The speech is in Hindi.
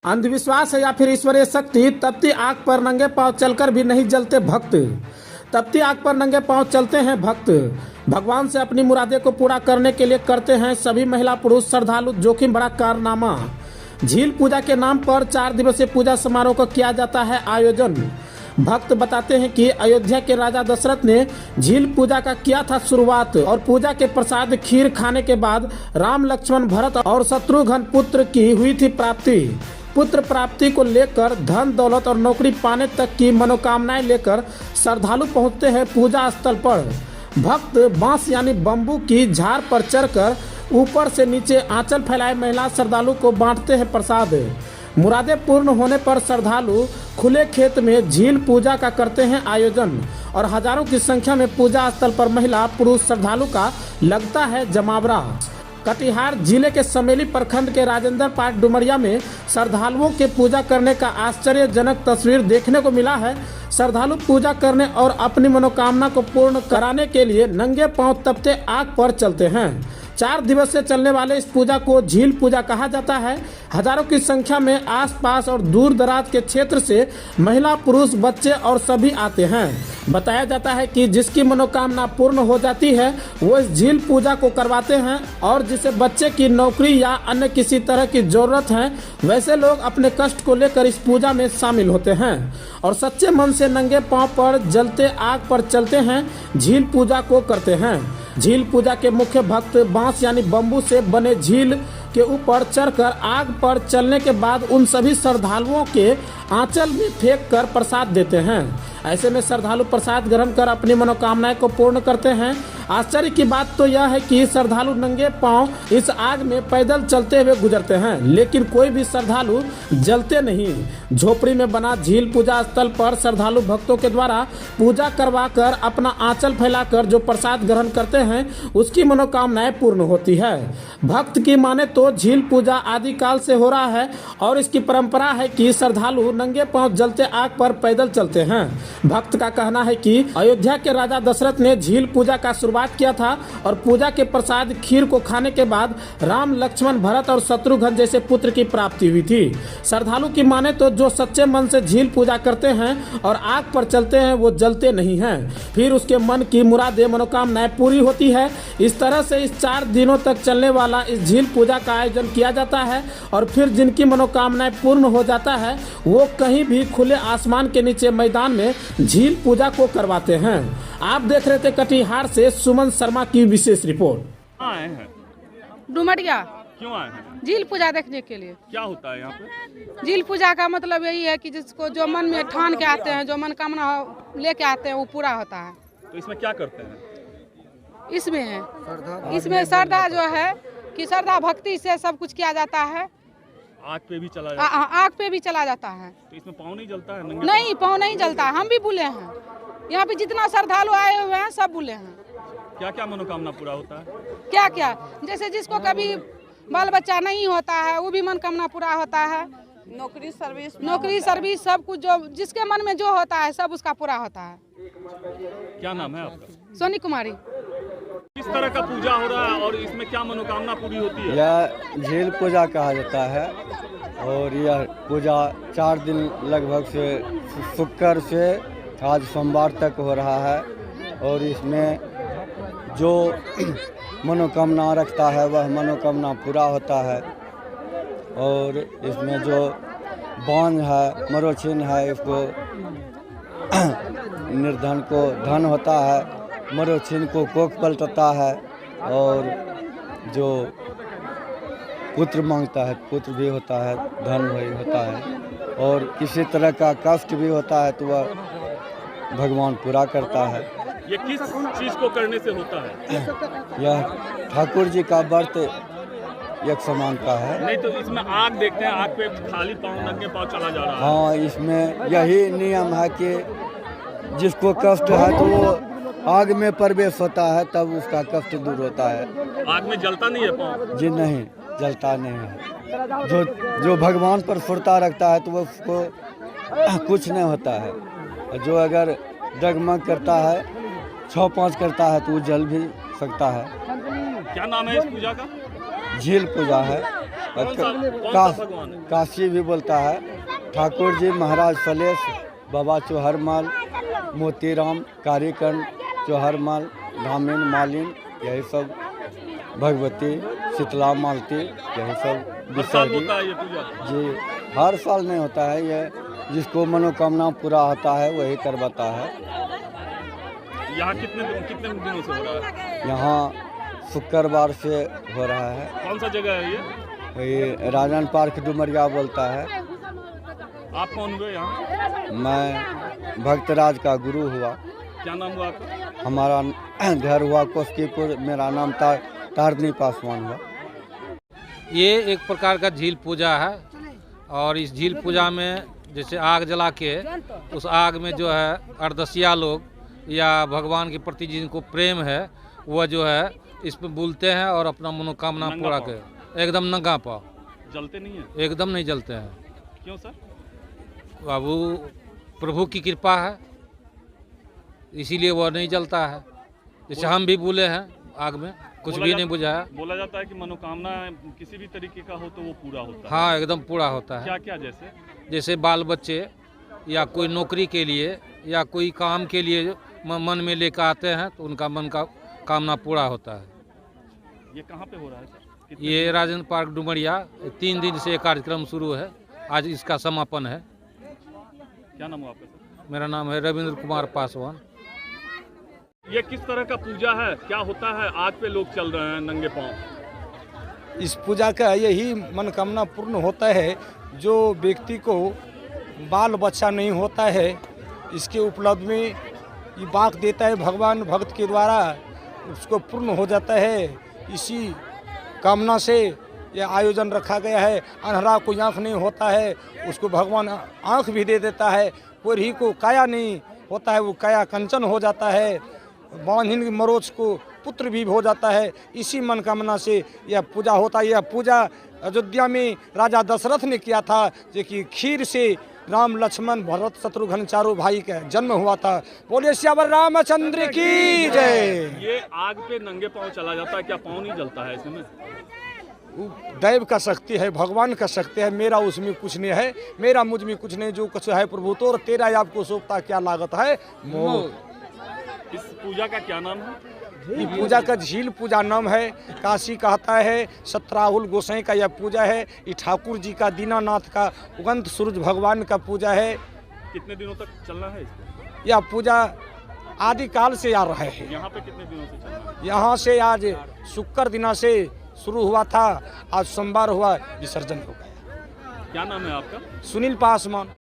अंधविश्वास है या फिर ईश्वरीय शक्ति। तपती आग पर नंगे पांव चलकर भी नहीं जलते भक्त। तपती आग पर नंगे पांव चलते हैं भक्त। भगवान से अपनी मुरादे को पूरा करने के लिए करते हैं सभी महिला पुरुष श्रद्धालु जोखिम भरा कारनामा। झील पूजा के नाम पर 4 दिवसीय पूजा समारोह का किया जाता है आयोजन। भक्त बताते हैं कि अयोध्या के राजा दशरथ ने झील पूजा का किया था शुरुआत और पूजा के प्रसाद खीर खाने के बाद राम लक्ष्मण भरत और शत्रुघ्न पुत्र की हुई थी प्राप्ति। पुत्र प्राप्ति को लेकर धन दौलत और नौकरी पाने तक की मनोकामनाएं लेकर श्रद्धालु पहुंचते हैं पूजा स्थल पर। भक्त बांस यानी बम्बू की झाड़ पर चढ़कर ऊपर से नीचे आंचल फैलाए महिला श्रद्धालु को बांटते हैं प्रसाद। मुरादें पूर्ण होने पर श्रद्धालु खुले खेत में झील पूजा का करते हैं आयोजन और हजारों की संख्या में पूजा स्थल पर महिला पुरुष श्रद्धालु का लगता है जमावड़ा। कटिहार जिले के समेली प्रखंड के राजेंद्र पार्क डुमरिया में श्रद्धालुओं के पूजा करने का आश्चर्यजनक तस्वीर देखने को मिला है। श्रद्धालु पूजा करने और अपनी मनोकामना को पूर्ण कराने के लिए नंगे पांव तपते आग पर चलते हैं। 4 दिवस से चलने वाले इस पूजा को झील पूजा कहा जाता है। हजारों की संख्या में आसपास और दूर दराज के क्षेत्र से महिला पुरुष बच्चे और सभी आते हैं। बताया जाता है कि जिसकी मनोकामना पूर्ण हो जाती है वो इस झील पूजा को करवाते हैं और जिसे बच्चे की नौकरी या अन्य किसी तरह की जरूरत है वैसे लोग अपने कष्ट को लेकर इस पूजा में शामिल होते हैं और सच्चे मन से नंगे पांव पर जलते आग पर चलते हैं, झील पूजा को करते हैं। झील पूजा के मुख्य भक्त बांस यानी बम्बू से बने झील के ऊपर चढ़कर आग पर चलने के बाद उन सभी श्रद्धालुओं के आंचल में फेंक कर प्रसाद देते हैं। ऐसे में श्रद्धालु प्रसाद ग्रहण कर अपनी मनोकामनाएं को पूर्ण करते हैं। आश्चर्य की बात तो यह है कि श्रद्धालु नंगे पांव इस आग में पैदल चलते हुए गुजरते हैं, लेकिन कोई भी श्रद्धालु जलते नहीं। झोपड़ी में बना झील पूजा स्थल पर श्रद्धालु भक्तों के द्वारा पूजा करवाकर अपना आंचल फैलाकर जो प्रसाद ग्रहण करते हैं उसकी मनोकामनाएं पूर्ण होती है। भक्त की माने तो झील पूजा आदिकाल से हो रहा है और इसकी परंपरा है कि श्रद्धालु नंगे पांव जलते आग पर पैदल चलते हैं। भक्त का कहना है कि अयोध्या के राजा दशरथ ने झील पूजा का शुरुआत किया था और पूजा के प्रसाद खीर को खाने के बाद राम लक्ष्मण भरत और शत्रुघ्न जैसे पुत्र की प्राप्ति हुई थी। श्रद्धालु की माने तो जो सच्चे मन से झील पूजा करते हैं और आग पर चलते हैं वो जलते नहीं हैं, फिर उसके मन की मुरादें मनोकामनाएं पूरी होती है। इस तरह से इस 4 दिनों तक चलने वाला इस झील पूजा का आयोजन किया जाता है और फिर जिनकी मनोकामनाएं पूर्ण हो जाता है वो कहीं भी खुले आसमान के नीचे मैदान में झील पूजा को करवाते हैं। आप देख रहे थे कटिहार से सुमन शर्मा की विशेष रिपोर्ट। आए हैं डुमरिया। क्यों आए हैं? झील पूजा देखने के लिए। क्या होता है यहाँ पे? झील पूजा का मतलब यही है कि जिसको जो मन में ठान के आते हैं, जो मनोकामना लेके आते हैं वो पूरा होता है। तो इसमें क्या करते हैं? इसमें श्रद्धा जो है कि श्रद्धा भक्ति से सब कुछ किया जाता है। आग पे भी चला जाता है? आग पे भी चला जाता है। तो इसमें पाँव नहीं जलता है? नहीं, पाँव नहीं जलता। हम भी बुले हैं, यहाँ पे जितना श्रद्धालु आए हुए हैं सब बुले हैं। क्या क्या मनोकामना पूरा होता है? क्या क्या, जैसे कभी बाल बच्चा नहीं होता है वो भी मनोकामना पूरा होता है। नौकरी सर्विस सब कुछ जो जिसके मन में जो होता है सब उसका पूरा होता है। क्या नाम है आपका? सोनी कुमारी। किस तरह का पूजा हो रहा है और इसमें क्या मनोकामना पूरी होती है? यह झील पूजा कहा जाता है और यह पूजा 4 दिन लगभग से शुक्र से आज सोमवार तक हो रहा है और इसमें जो मनोकामना रखता है वह मनोकामना पूरा होता है। और इसमें जो बांझ है, मरोचिन है, इसको निर्धन को धन होता है, मरोचिन को कोख पलटता है और जो पुत्र मांगता है पुत्र भी होता है, धन भी होता है और किसी तरह का कष्ट भी होता है तो वह भगवान पूरा करता है। ये किस चीज को करने से होता है? यह ठाकुर जी का व्रत एक समान का है। नहीं तो इसमें आग देखते हैं, आग पे खाली पाँव नंगे पाँव चला जा रहा है। हाँ, इसमें यही नियम है कि जिसको कष्ट है तो वो आग में प्रवेश होता है तब उसका कष्ट दूर होता है। आग में जलता नहीं है पाँव? जी नहीं, जलता नहीं है। जो भगवान पर श्रद्धा रखता है तो वो उसको कुछ नहीं होता है। जो अगर डगमग करता है, 6-5 करता है तो वो जल भी सकता है। क्या नाम है इस पूजा का? झील पूजा है कौन सा भगवान है? काशी भी बोलता है, ठाकुर जी, महाराज फलेश, बाबा चौहरमाल, मोतीराम, कारीकरण, चौहरमाल, धामिन, मालिन, यही सब, भगवती, शीतला मालती, यही सब हर साल विसर्जन होता है ये पूजा? जी। हर साल नहीं होता है, ये जिसको मनोकामना पूरा होता है वही करवाता है। यहाँ कितने दिनों से हो रहा है? यहाँ शुक्रवार से हो रहा है। कौन सा जगह है ये राजन पार्क डुमरिया बोलता है। आप कौन हुए यहाँ? मैं भक्तराज का गुरु हुआ। क्या नाम हुआ आपका? हमारा घर हुआ कोस्कीपुर, मेरा नाम तारनी पासवान हुआ। ये एक प्रकार का झील पूजा है और इस झील पूजा में जैसे आग जला के उस आग में जो है अर्धसिया लोग या भगवान के प्रति जिनको प्रेम है वह जो है इस पे बोलते हैं और अपना मनोकामना नंगा पूरा पाँव? कर एकदम नंगा पाव, जलते नहीं है? एकदम नहीं जलते हैं। क्यों सर? बाबू प्रभु की कृपा है इसीलिए वह नहीं जलता है। जैसे हम भी बोले हैं आग में कुछ भी नहीं बुझाया। बोला जाता है कि मनोकामना किसी भी तरीके का हो तो वो पूरा होता है। हाँ एकदम पूरा होता है। क्या क्या जैसे? जैसे बाल बच्चे या कोई नौकरी के लिए या कोई काम के लिए मन में लेकर आते हैं तो उनका मन का कामना पूरा होता है। ये कहाँ पे हो रहा है सर? ये राजन पार्क डुमरिया 3 दिन से ये कार्यक्रम शुरू है, आज इसका समापन है। क्या नाम हुआ आपका सर? मेरा नाम है रविंद्र कुमार पासवान। ये किस तरह का पूजा है, क्या होता है? आग पे लोग चल रहे हैं नंगे पाँव। इस पूजा का यही मनोकामना पूर्ण होता है। जो व्यक्ति को बाल बच्चा नहीं होता है इसके उपलब्ध में ये बात देता है भगवान, भक्त के द्वारा उसको पूर्ण हो जाता है। इसी कामना से यह आयोजन रखा गया है। अंधरा को आँख नहीं होता है उसको भगवान आँख भी दे देता है। कोई को काया नहीं होता है वो काया कंचन हो जाता है। बांझिन मरोच को पुत्र भी हो जाता है। इसी मनोकामना से यह पूजा होता है। यह पूजा अयोध्या में राजा दशरथ ने किया था, जो कि खीर से राम लक्ष्मण भरत शत्रुघ्न चारों भाई का जन्म हुआ था। बोले श्यावर रामचंद्र की जय। ये आग पे नंगे पाँव चला जाता है, क्या पाँव नहीं जलता है इसमें? दैव का शक्ति है, भगवान का शक्ति है। मेरा उसमें कुछ नहीं है, मेरा मुझ में कुछ नहीं, जो कुछ है प्रभु तो तेरा आपको सोचता क्या लागत है मोह। इस पूजा का क्या नाम है? ये पूजा का झील पूजा नाम है। काशी कहता है, सतराहुल गोसाई का यह पूजा है। ये ठाकुर जी का, दीनानाथ का, उगंत सूरज भगवान का पूजा है। कितने दिनों तक चलना है इसको? यह पूजा आदि काल से आ रहा है। यहाँ पे कितने दिनों से चलना है? यहाँ से आज शुक्र दिना से शुरू हुआ था, आज सोमवार हुआ, विसर्जन हो गया। क्या नाम है आपका? सुनील पासवान।